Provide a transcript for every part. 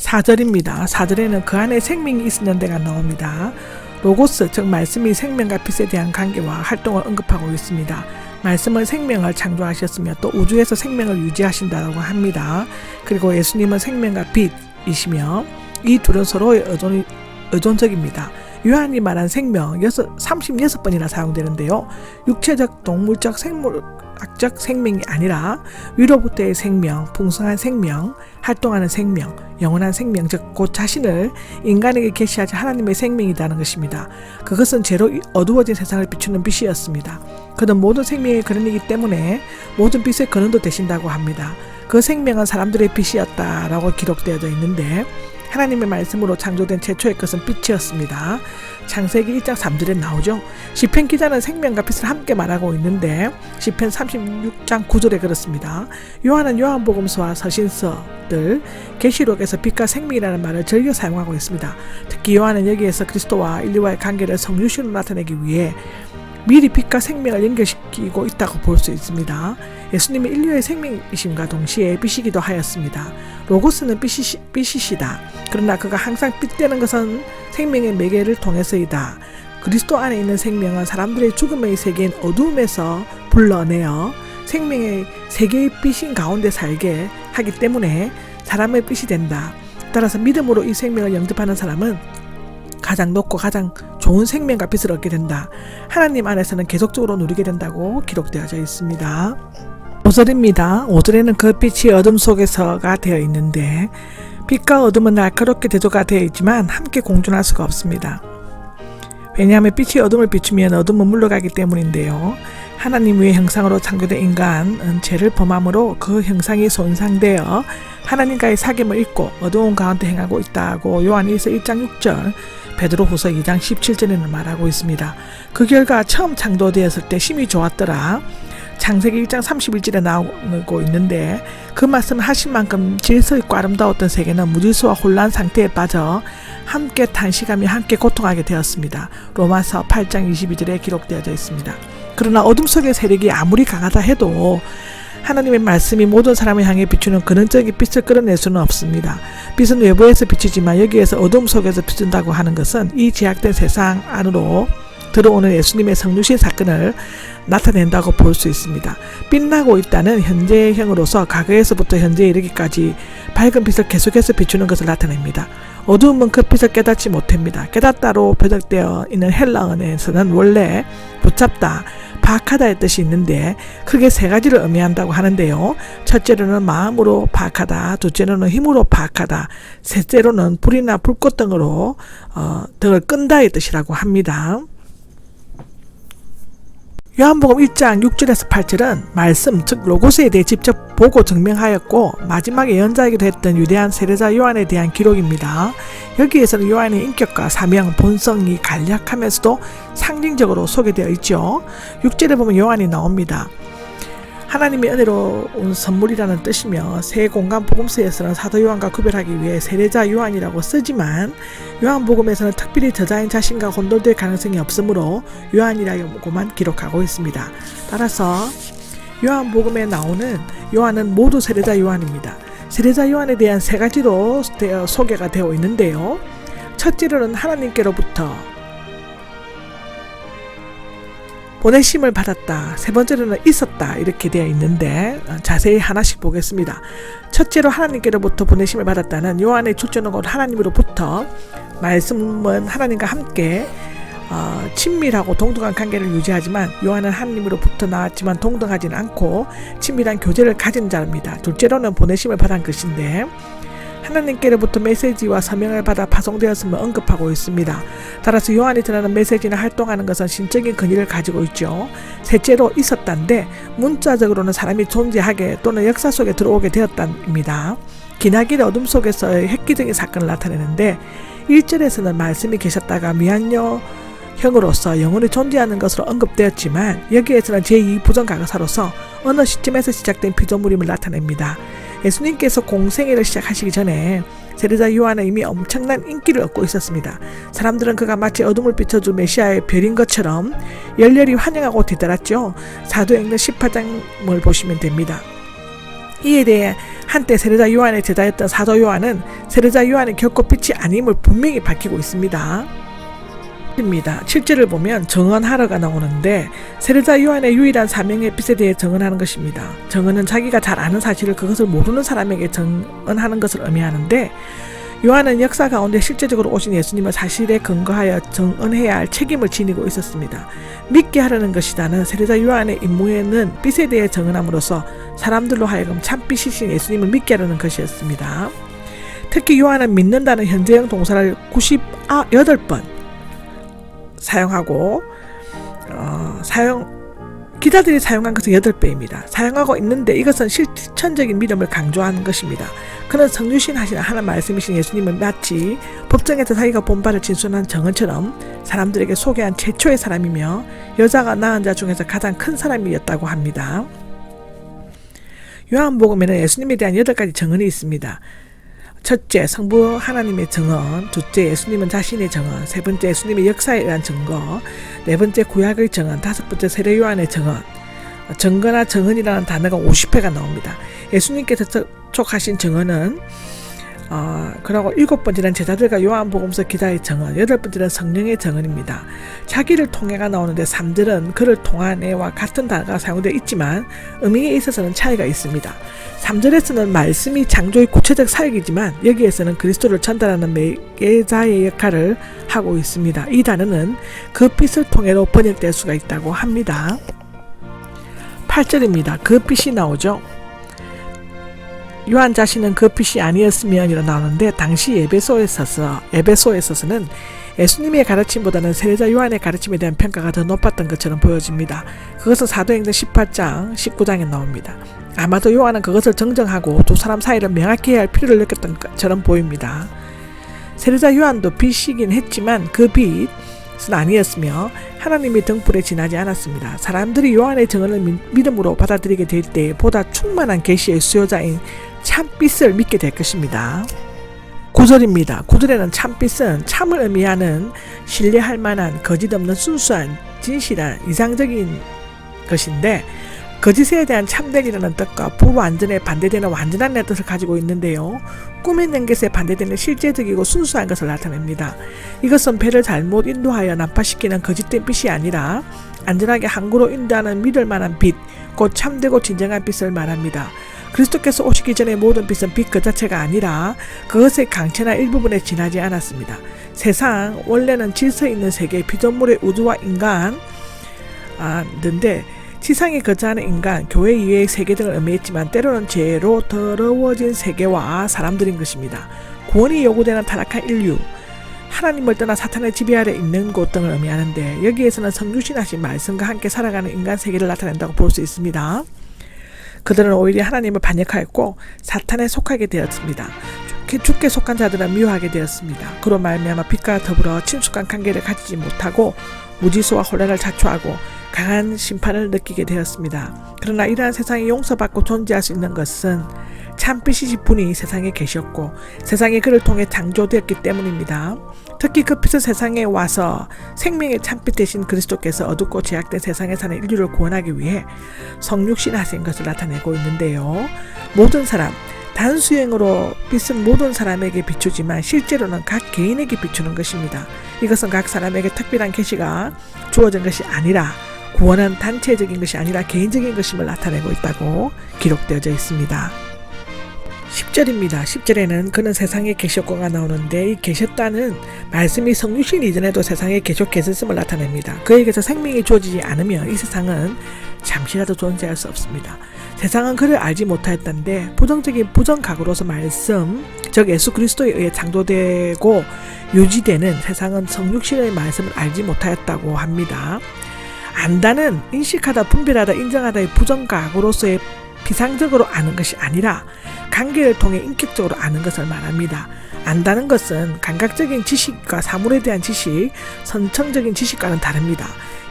4절입니다. 4절에는 그 안에 생명이 있었는데가 나옵니다. 로고스, 즉 말씀이 생명과 빛에 대한 관계와 활동을 언급하고 있습니다. 말씀은 생명을 창조하셨으며 또 우주에서 생명을 유지하신다고 합니다. 그리고 예수님은 생명과 빛이시며 이 둘은 서로의 의존적입니다. 요한이 말한 생명 36번이나 사용되는데요. 육체적, 동물적, 생물학적 생명이 아니라 위로부터의 생명, 풍성한 생명, 활동하는 생명, 영원한 생명, 즉 곧 자신을 인간에게 계시하신 하나님의 생명이라는 것입니다. 그것은 죄로 어두워진 세상을 비추는 빛이었습니다. 그는 모든 생명의 근원이기 때문에 모든 빛의 근원도 되신다고 합니다. 그 생명은 사람들의 빛이었다라고 기록되어져 있는데 하나님의 말씀으로 창조된 최초의 것은 빛이었습니다. 창세기 1장 3절에 나오죠. 시편 기자는 생명과 빛을 함께 말하고 있는데 시편 36장 9절에 그렇습니다. 요한은 요한복음서와 서신서들, 계시록에서 빛과 생명이라는 말을 즐겨 사용하고 있습니다. 특히 요한은 여기에서 그리스도와 인류와의 관계를 성육신으로 나타내기 위해 미리 빛과 생명을 연결시키고 있다고 볼 수 있습니다. 예수님이 인류의 생명이심과 동시에 빛이기도 하였습니다. 로고스는 빛이시다. 그러나 그가 항상 빛되는 것은 생명의 매개를 통해서이다. 그리스도 안에 있는 생명은 사람들의 죽음의 세계인 어두움에서 불러내어 생명의 세계의 빛인 가운데 살게 하기 때문에 사람의 빛이 된다. 따라서 믿음으로 이 생명을 영접하는 사람은 가장 높고 가장 좋은 생명과 빛을 얻게 된다. 하나님 안에서는 계속적으로 누리게 된다고 기록되어져 있습니다. 5절입니다. 5절에는 그 빛이 어둠 속에서가 되어 있는데 빛과 어둠은 날카롭게 대조가 되어 있지만 함께 공존할 수가 없습니다. 왜냐하면 빛이 어둠을 비추면 어둠은 물러가기 때문인데요. 하나님 외의 형상으로 창조된 인간은 죄를 범함으로 그 형상이 손상되어 하나님과의 사귐을 잃고 어두운 가운데 행하고 있다고 요한일서 1장 6절, 베드로후서 2장 17절에는 말하고 있습니다. 그 결과 처음 창조되었을 때 심히 좋았더라. 창세기 1장 31절에 나오고 있는데 그 말씀을 하신 만큼 질서 있고 아름다웠던 세계는 무질서와 혼란 상태에 빠져 함께 탄식하며 함께 고통하게 되었습니다. 로마서 8장 22절에 기록되어져 있습니다. 그러나 어둠 속의 세력이 아무리 강하다 해도 하나님의 말씀이 모든 사람을 향해 비추는 근원적인 빛을 끌어낼 수는 없습니다. 빛은 외부에서 비추지만 여기에서 어둠 속에서 비춘다고 하는 것은 이 제약된 세상 안으로 들어오는 예수님의 성육신 사건을 나타낸다고 볼 수 있습니다. 빛나고 있다는 현재형으로서 과거에서부터 현재에 이르기까지 밝은 빛을 계속해서 비추는 것을 나타냅니다. 어두움은 그 빛을 깨닫지 못합니다. 깨닫다로 번역되어 있는 헬라어에서는 원래 붙잡다, 파악하다의 뜻이 있는데 크게 세 가지를 의미한다고 하는데요. 첫째로는 마음으로 파악하다, 둘째로는 힘으로 파악하다, 셋째로는 불이나 불꽃 등으로 등을 끈다의 뜻이라고 합니다. 요한복음 1장 6절에서 8절은 말씀, 즉 로고스에 대해 직접 보고 증명하였고 마지막에 예언자이기도 했던 위대한 세례자 요한에 대한 기록입니다. 여기에서는 요한의 인격과 사명, 본성이 간략하면서도 상징적으로 소개되어 있죠. 6절에 보면 요한이 나옵니다. 하나님의 은혜로운 선물이라는 뜻이며 새 공간 복음서에서는 사도 요한과 구별하기 위해 세례자 요한이라고 쓰지만 요한복음에서는 특별히 저자인 자신과 혼돌될 가능성이 없으므로 요한이라고만 기록하고 있습니다. 따라서 요한복음에 나오는 요한은 모두 세례자 요한입니다. 세례자 요한에 대한 세 가지로 소개가 되어 있는데요. 첫째로는 하나님께로부터 보내심을 받았다. 세 번째로는 있었다. 이렇게 되어 있는데 자세히 하나씩 보겠습니다. 첫째로 하나님께로부터 보내심을 받았다는 요한의 출처는 곧 하나님으로부터, 말씀은 하나님과 함께 친밀하고 동등한 관계를 유지하지만 요한은 하나님으로부터 나왔지만 동등하지는 않고 친밀한 교제를 가진 자입니다. 둘째로는 보내심을 받은 것인데 하나님께로부터 메시지와 서명을 받아 파송되었음을 언급하고 있습니다. 따라서 요한이 전하는 메시지나 활동하는 것은 신적인 근위를 가지고 있죠. 셋째로 있었단데 문자적으로는 사람이 존재하게 또는 역사 속에 들어오게 되었답니다. 기나긴 어둠 속에서의 획기적인 사건을 나타내는데 1절에서는 말씀이 계셨다가 미완료형으로서 영원히 존재하는 것으로 언급되었지만 여기에서는 제2부정가사로서 어느 시점에서 시작된 피조물임을 나타냅니다. 예수님께서 공생애를 시작하시기 전에 세례자 요한은 이미 엄청난 인기를 얻고 있었습니다. 사람들은 그가 마치 어둠을 비춰줄 메시아의 별인 것처럼 열렬히 환영하고 뒤따랐죠. 사도행전 18장을 보시면 됩니다. 이에 대해 한때 세례자 요한의 제자였던 사도 요한은 세례자 요한이 결코 빛이 아님을 분명히 밝히고 있습니다. 7절을 보면 정언하러가 나오는데 세례자 요한의 유일한 사명의 빛에 대해 정언하는 것입니다. 정언은 자기가 잘 아는 사실을 그것을 모르는 사람에게 정언하는 것을 의미하는데 요한은 역사 가운데 실제적으로 오신 예수님을 사실에 근거하여 정언해야 할 책임을 지니고 있었습니다. 믿게 하려는 것이다는 세례자 요한의 임무에는 빛에 대해 정언함으로써 사람들로 하여금 참빛이신 예수님을 믿게 하려는 것이었습니다. 특히 요한은 믿는다는 현재형 동사를 98번 사용하고 기자들이 사용한 것은 8배입니다. 사용하고 있는데 이것은 실천적인 믿음을 강조하는 것입니다. 그는 성유신 하시는 하나님 말씀이신 예수님을 마치 법정에서 자기가 본 바를 진술한 정언처럼 사람들에게 소개한 최초의 사람이며 여자가 낳은 자 중에서 가장 큰 사람이었다고 합니다. 요한복음에는 예수님에 대한 8가지 정언이 있습니다. 첫째, 성부 하나님의 정언, 둘째, 예수님은 자신의 정언, 세 번째, 예수님의 역사에 의한 증거, 네 번째, 구약의 정언, 다섯 번째, 세례 요한의 정언. 증거나 정언이라는 단어가 50회가 나옵니다. 예수님께서 접촉하신 정언은 그리고 7번째는 제자들과 요한복음서 기자의 정언, 8번째는 성령의 정언입니다. 자기를 통해가 나오는데 3절은 그를 통하네와 같은 단어가 사용되어 있지만 의미에 있어서는 차이가 있습니다. 3절에서는 말씀이 창조의 구체적 사역이지만 여기에서는 그리스도를 전달하는 매개자의 역할을 하고 있습니다. 이 단어는 그 빛을 통해로 번역될 수가 있다고 합니다. 8절입니다. 그 빛이 나오죠. 요한 자신은 그 빛이 아니었으면이라 나오는데 당시 에베소에서는 예수님의 가르침보다는 세례자 요한의 가르침에 대한 평가가 더 높았던 것처럼 보여집니다. 그것은 사도행전 18장 19장에 나옵니다. 아마도 요한은 그것을 정정하고 두 사람 사이를 명확히 해야 할 필요를 느꼈던 것처럼 보입니다. 세례자 요한도 빛이긴 했지만 그 빛은 아니었으며 하나님의 등불에 지나지 않았습니다. 사람들이 요한의 정언을 믿음으로 받아들이게 될 때 보다 충만한 계시의 수요자인 참빛을 믿게 될 것입니다. 9절입니다. 9절에는 참빛은 참을 의미하는 신뢰할 만한 거짓 없는 순수한 진실한 이상적인 것인데 거짓에 대한 참되기라는 뜻과 불완전에 반대되는 완전한 뜻을 가지고 있는데요. 꾸며낸 것에 반대되는 실제적이고 순수한 것을 나타냅니다. 이것은 배를 잘못 인도하여 난파시키는 거짓된 빛이 아니라 안전하게 항구로 인도하는 믿을 만한 빛, 곧 참되고 진정한 빛을 말합니다. 그리스도께서 오시기 전에 모든 빛은 빛 그 자체가 아니라 그것의 강체나 일부분에 지나지 않았습니다. 세상 원래는 질서 있는 세계, 피조물의 우주와 인간인데 지상에 거주하는 인간, 교회 이외의 세계 등을 의미했지만 때로는 죄로 더러워진 세계와 사람들인 것입니다. 구원이 요구되는 타락한 인류, 하나님을 떠나 사탄의 지배 아래 있는 곳 등을 의미하는데 여기에서는 성육신하신 말씀과 함께 살아가는 인간 세계를 나타낸다고 볼 수 있습니다. 그들은 오히려 하나님을 반역하였고 사탄에 속하게 되었습니다. 주께 속한 자들은 미워하게 되었습니다. 그로 말미암아 빛과 더불어 친숙한 관계를 가지지 못하고 무지수와 혼란을 자초하고 강한 심판을 느끼게 되었습니다. 그러나 이러한 세상이 용서받고 존재할 수 있는 것은 참빛이신 분이 세상에 계셨고 세상이 그를 통해 창조되었기 때문입니다. 특히 그 빛은 세상에 와서 생명의 참빛 대신 그리스도께서 어둡고 제약된 세상에 사는 인류를 구원하기 위해 성육신하신 것을 나타내고 있는데요. 모든 사람, 단수형으로 빛은 모든 사람에게 비추지만 실제로는 각 개인에게 비추는 것입니다. 이것은 각 사람에게 특별한 계시가 주어진 것이 아니라 구원은 단체적인 것이 아니라 개인적인 것임을 나타내고 있다고 기록되어져 있습니다. 10절입니다. 10절에는 그는 세상에 계셨고가 나오는데 이 계셨다는 말씀이 성육신 이전에도 세상에 계속 계셨음을 나타냅니다. 그에게서 생명이 주어지지 않으면 이 세상은 잠시라도 존재할 수 없습니다. 세상은 그를 알지 못하였던데 부정적인 부정각으로서 말씀, 즉 예수 그리스도에 의해 창조되고 유지되는 세상은 성육신의 말씀을 알지 못하였다고 합니다. 안다는 인식하다, 분별하다, 인정하다의 부정각으로서의 비상적으로 아는 것이 아니라 관계를 통해 인격적으로 아는 것을 말합니다. 안다는 것은 감각적인 지식과 사물에 대한 지식, 선천적인 지식과는 다릅니다.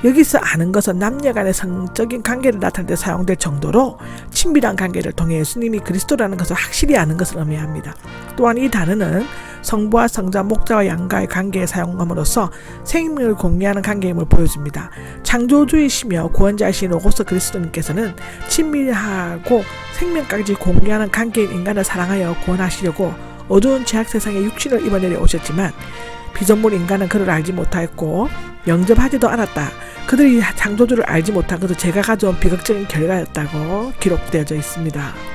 여기서 아는 것은 남녀 간의 성적인 관계를 나타낼 때 사용될 정도로 친밀한 관계를 통해 예수님이 그리스도라는 것을 확실히 아는 것을 의미합니다. 또한 이 단어는 성부와 성자, 목자와 양과의 관계에 사용함으로써 생명을 공유하는 관계임을 보여줍니다. 창조주이시며 구원자이신 로고스 그리스도님께서는 친밀하고 생명까지 공유하는 관계인 인간을 사랑하여 구원하시려고 어두운 죄악 세상에 육신을 입어 내려오셨지만 피조물 인간은 그를 알지 못하였고 영접하지도 않았다. 그들이 창조주를 알지 못한 것은 죄가 가져온 비극적인 결과였다고 기록되어져 있습니다.